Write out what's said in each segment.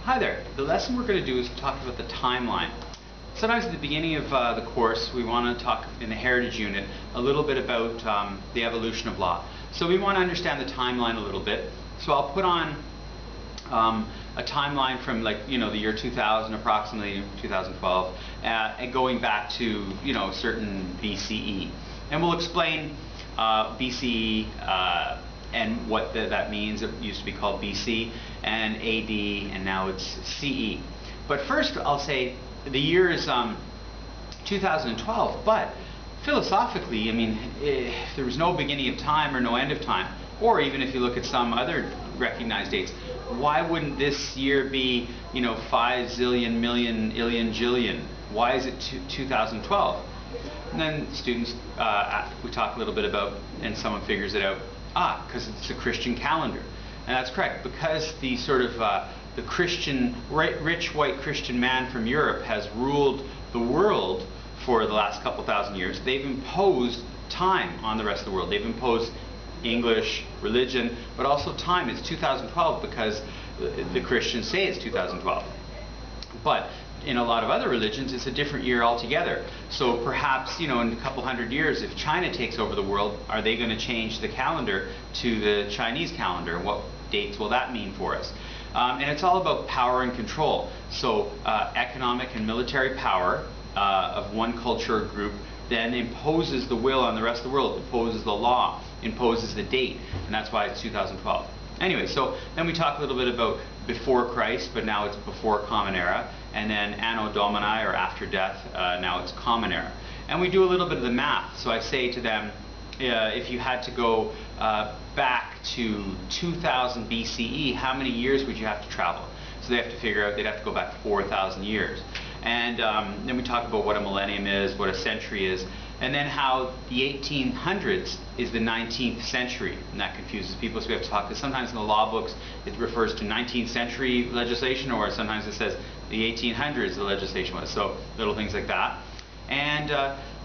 Hi there. The lesson we're going to do is talk about the timeline. Sometimes at the beginning of the course we want to talk in the Heritage Unit a little bit about the evolution of law. So we want to understand the timeline a little bit. So I'll put on a timeline from the year 2000, approximately 2012, and going back to certain BCE. And we'll explain BCE and what that means. It used to be called BC and AD, and now it's CE. But first I'll say the year is 2012, but philosophically, I mean, if there was no beginning of time or no end of time, or even if you look at some other recognized dates, why wouldn't this year be 5 zillion million illion jillion? Why is it 2012? And then students, we talk a little bit about, and someone figures it out, because it's a Christian calendar. And that's correct, because the sort of the Christian, rich white Christian man from Europe has ruled the world for the last couple thousand years. They've imposed time on the rest of the world. They've imposed English, religion, but also time. It's 2012 because the Christians say it's 2012. But in a lot of other religions, it's a different year altogether. So perhaps, in a couple hundred years, if China takes over the world, are they going to change the calendar to the Chinese calendar? What dates will that mean for us? And it's all about power and control. So economic and military power of one culture or group then imposes the will on the rest of the world, imposes the law, imposes the date, and that's why it's 2012. Anyway, so then we talk a little bit about before Christ, but now it's before Common Era, and then Anno Domini, or after death, now it's Common Era. And we do a little bit of the math. So I say to them, if you had to go back to 2000 BCE, how many years would you have to travel? So they have to figure out, they'd have to go back 4,000 years. And then we talk about what a millennium is, what a century is, and then how the 1800s is the 19th century, and that confuses people, so we have to talk, because sometimes in the law books it refers to 19th century legislation, or sometimes it says the 1800s the legislation was, so little things like that. And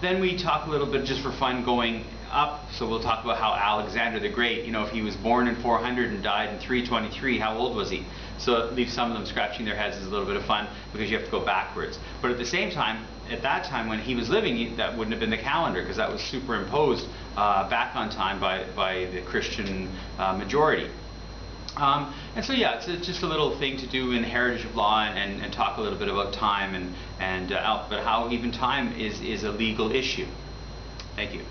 then we talk a little bit, just for fun, going up, so we'll talk about how Alexander the Great, if he was born in 400 and died in 323, how old was he? So it leaves some of them scratching their heads as a little bit of fun, because you have to go backwards. But at the same time, at that time when he was living, that wouldn't have been the calendar, because that was superimposed back on time by the Christian majority. And so yeah, it's just a little thing to do in Heritage of Law, and talk a little bit about time, but how even time is a legal issue. Thank you.